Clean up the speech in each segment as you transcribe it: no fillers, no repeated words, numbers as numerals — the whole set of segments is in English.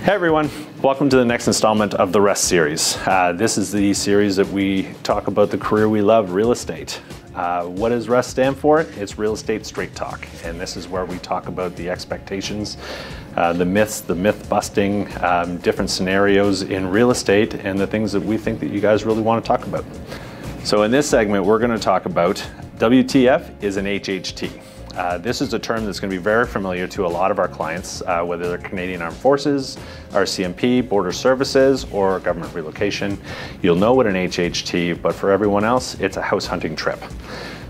Hey everyone, welcome to the next installment of the R.E.S.T series. This is the series that we talk about the career we love, real estate. What does R.E.S.T stand for? It's Real Estate Straight Talk, and this is where we talk about the expectations, the myths, the myth busting, different scenarios in real estate, and the things that we think that you guys really want to talk about. So in this segment, we're going to talk about WTF is an HHT. This is a term that's going to be very familiar to a lot of our clients, whether they're Canadian Armed Forces, RCMP, Border Services, or government relocation. You'll know what an HHT, but for everyone else, it's a house hunting trip.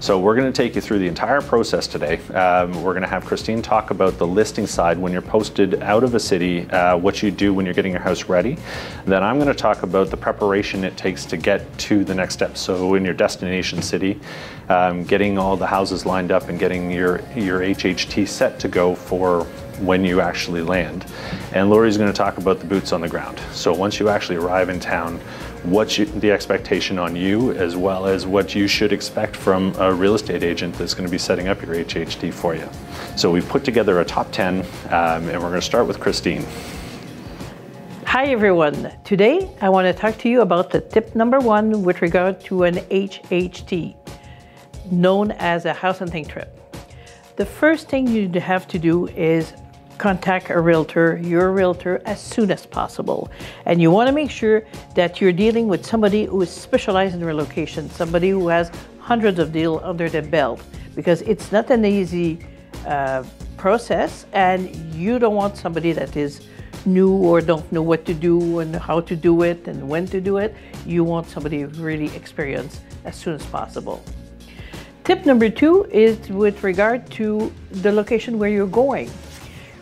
So we're going to take you through the entire process today. We're going to have Christine talk about the listing side when you're posted out of a city, what you do when you're getting your house ready. Then I'm going to talk about the preparation it takes to get to the next step. So in your destination city, getting all the houses lined up and getting your HHT set to go for when you actually land. And Laurie's going to talk about the boots on the ground. So once you actually arrive in town, what's the expectation on you, as well as what you should expect from a real estate agent that's going to be setting up your HHT for you. So we've put together a top 10, and we're going to start with Christine. Hi everyone. Today I want to talk to you about the tip number 1 with regard to an HHT, known as a house hunting trip. The first thing you have to do is contact a realtor, your realtor, as soon as possible. And you want to make sure that you're dealing with somebody who is specialized in relocation, somebody who has hundreds of deals under their belt, because it's not an easy process, and you don't want somebody that is new or don't know what to do and how to do it and when to do it. You want somebody really experienced as soon as possible. Tip number 2 is with regard to the location where you're going.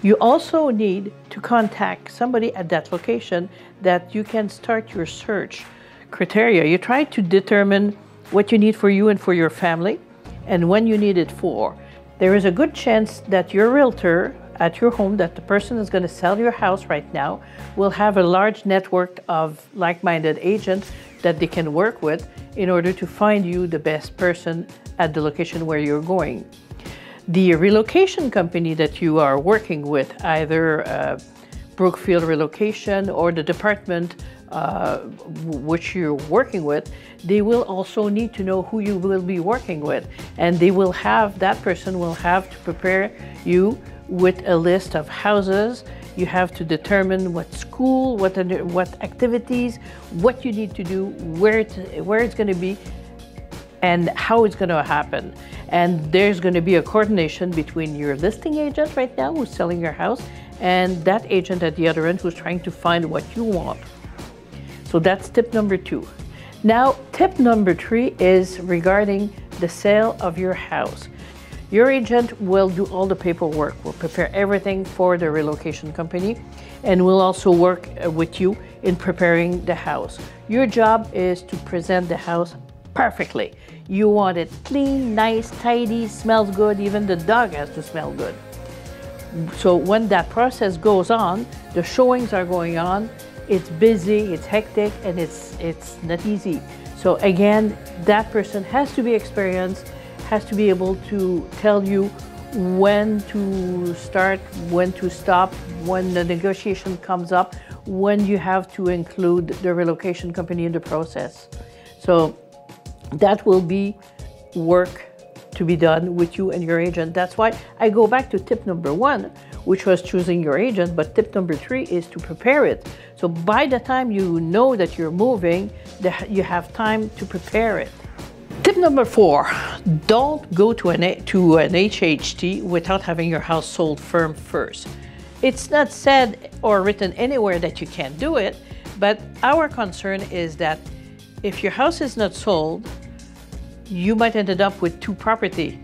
You also need to contact somebody at that location that you can start your search criteria. You try to determine what you need for you and for your family and when you need it for. There is a good chance that your realtor at your home, that the person is going to sell your house right now, will have a large network of like-minded agents that they can work with in order to find you the best person at the location where you're going. The relocation company that you are working with, either Brookfield Relocation or the department which you're working with, they will also need to know who you will be working with. And that person will have to prepare you with a list of houses. You have to determine what school, what activities, what you need to do, where it's going to be, and how it's going to happen. And there's going to be a coordination between your listing agent right now who's selling your house and that agent at the other end who's trying to find what you want. So that's tip number 2. Now, tip number 3 is regarding the sale of your house. Your agent will do all the paperwork, will prepare everything for the relocation company, and will also work with you in preparing the house. Your job is to present the house perfectly. You want it clean, nice, tidy, smells good. Even the dog has to smell good. So when that process goes on, the showings are going on, it's busy, it's hectic, and it's not easy. So again, that person has to be experienced, has to be able to tell you when to start, when to stop, when the negotiation comes up, when you have to include the relocation company in the process. So that will be work to be done with you and your agent. That's why I go back to tip number 1, which was choosing your agent, but tip number 3 is to prepare it. So by the time you know that you're moving, you have time to prepare it. Tip number 4, don't go to an HHT without having your house sold firm first. It's not said or written anywhere that you can't do it, but our concern is that if your house is not sold, you might end up with 2 properties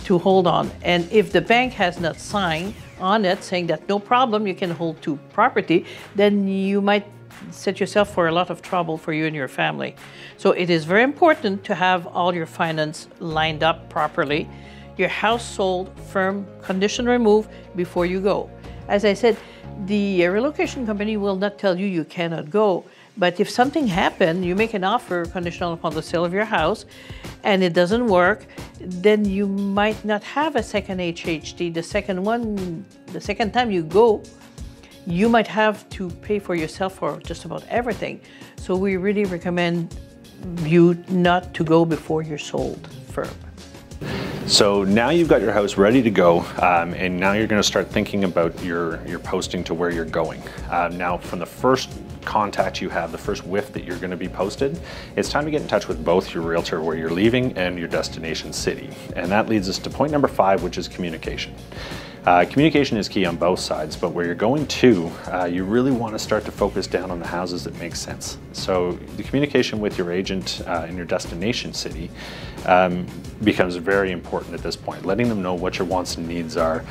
to hold on. And if the bank has not signed on it saying that no problem, you can hold 2 properties, then you might set yourself for a lot of trouble for you and your family. So it is very important to have all your finance lined up properly, your house sold, firm, condition removed before you go. As I said, the relocation company will not tell you you cannot go, but if something happened, you make an offer conditional upon the sale of your house, and it doesn't work, then you might not have a second HHT. The second time you go, you might have to pay for yourself for just about everything. So we really recommend you not to go before you're sold firm. So now you've got your house ready to go, and now you're going to start thinking about your posting to where you're going. Now, from the first contact you have, the first whiff that you're going to be posted, it's time to get in touch with both your realtor where you're leaving and your destination city. And that leads us to point number 5, which is communication. Communication is key on both sides, but where you're going to, you really want to start to focus down on the houses that make sense. So the communication with your agent in your destination city becomes very important at this point, letting them know what your wants and needs are.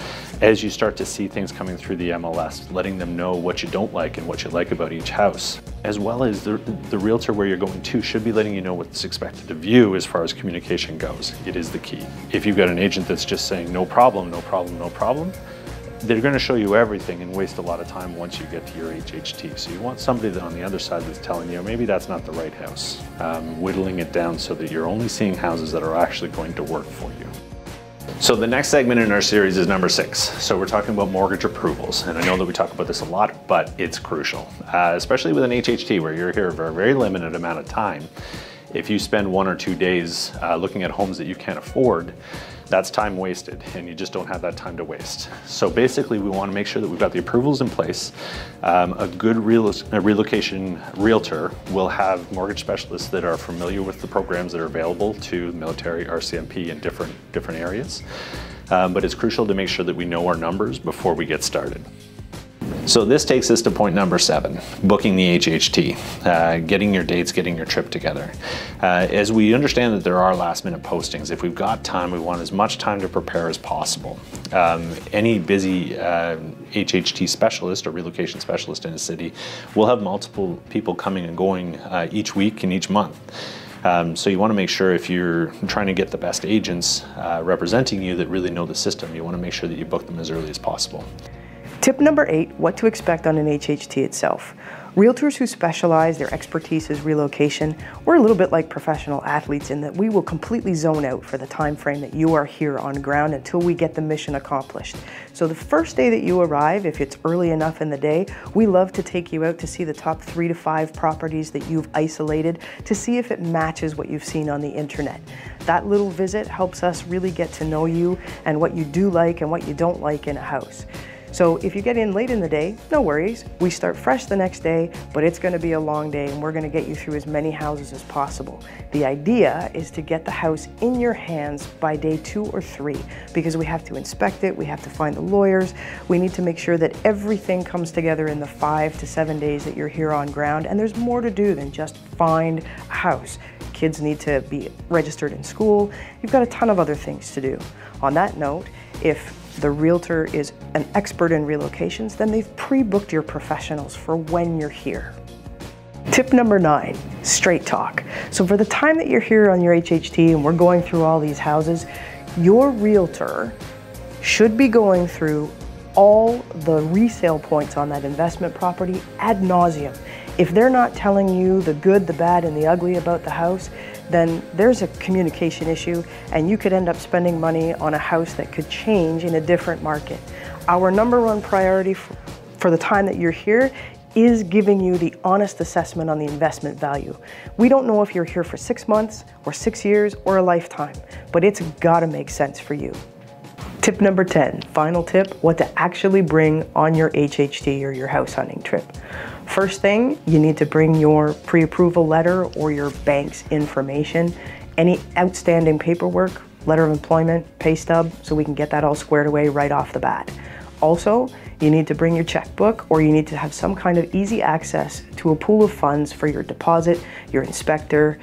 As you start to see things coming through the MLS, letting them know what you don't like and what you like about each house, as well as the realtor where you're going to should be letting you know what's expected of you as far as communication goes. It is the key. If you've got an agent that's just saying no problem, no problem, no problem, they're going to show you everything and waste a lot of time once you get to your HHT. So you want somebody that on the other side that's telling you, maybe that's not the right house, whittling it down so that you're only seeing houses that are actually going to work for you. So the next segment in our series is number 6. So we're talking about mortgage approvals. And I know that we talk about this a lot, but it's crucial, especially with an HHT where you're here for a very limited amount of time. If you spend 1 or 2 days looking at homes that you can't afford, that's time wasted, and you just don't have that time to waste. So basically, we want to make sure that we've got the approvals in place. A good relocation realtor will have mortgage specialists that are familiar with the programs that are available to military, RCMP, in different areas. But it's crucial to make sure that we know our numbers before we get started. So this takes us to point number 7, booking the HHT, getting your dates, getting your trip together. As we understand that there are last minute postings, if we've got time, we want as much time to prepare as possible. Any busy HHT specialist or relocation specialist in a city will have multiple people coming and going each week and each month. So you want to make sure if you're trying to get the best agents representing you that really know the system, you want to make sure that you book them as early as possible. Tip number 8, what to expect on an HHT itself. Realtors who specialize, their expertise is relocation, we're a little bit like professional athletes in that we will completely zone out for the time frame that you are here on ground until we get the mission accomplished. So the first day that you arrive, if it's early enough in the day, we love to take you out to see the top 3 to 5 properties that you've isolated to see if it matches what you've seen on the internet. That little visit helps us really get to know you and what you do like and what you don't like in a house. So if you get in late in the day, no worries. We start fresh the next day, but it's going to be a long day and we're going to get you through as many houses as possible. The idea is to get the house in your hands by day 2 or 3 because we have to inspect it, we have to find the lawyers, we need to make sure that everything comes together in the 5 to 7 days that you're here on ground, and there's more to do than just find a house. Kids need to be registered in school. You've got a ton of other things to do. On that note, if the realtor is an expert in relocations, then they've pre-booked your professionals for when you're here. Tip number 9, straight talk. So for the time that you're here on your HHT and we're going through all these houses, your realtor should be going through all the resale points on that investment property ad nauseum. If they're not telling you the good, the bad, and the ugly about the house, then there's a communication issue and you could end up spending money on a house that could change in a different market. Our number 1 priority for the time that you're here is giving you the honest assessment on the investment value. We don't know if you're here for 6 months or 6 years or a lifetime, but it's gotta make sense for you. Tip number 10, final tip, what to actually bring on your HHT or your house hunting trip. First thing, you need to bring your pre-approval letter or your bank's information, any outstanding paperwork, letter of employment, pay stub, so we can get that all squared away right off the bat. Also, you need to bring your checkbook or you need to have some kind of easy access to a pool of funds for your deposit, your inspector,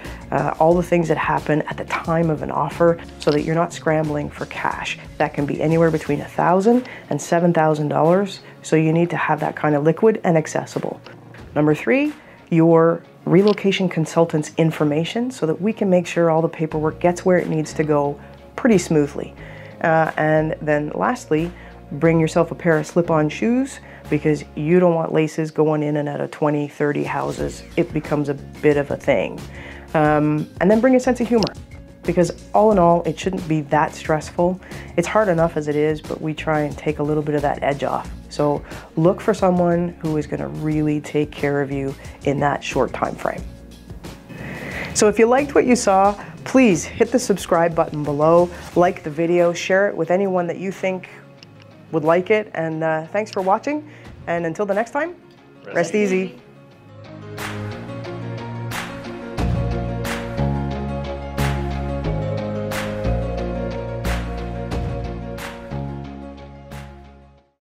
all the things that happen at the time of an offer so that you're not scrambling for cash. That can be anywhere between $1,000 and $7,000, so you need to have that kind of liquid and accessible. Number 3, your relocation consultant's information so that we can make sure all the paperwork gets where it needs to go pretty smoothly. And then lastly, bring yourself a pair of slip-on shoes because you don't want laces going in and out of 20, 30 houses. It becomes a bit of a thing. And then bring a sense of humor because all in all, it shouldn't be that stressful. It's hard enough as it is, but we try and take a little bit of that edge off. So look for someone who is going to really take care of you in that short time frame. So if you liked what you saw, please hit the subscribe button below, like the video, share it with anyone that you think would like it, and thanks for watching. And until the next time, rest easy.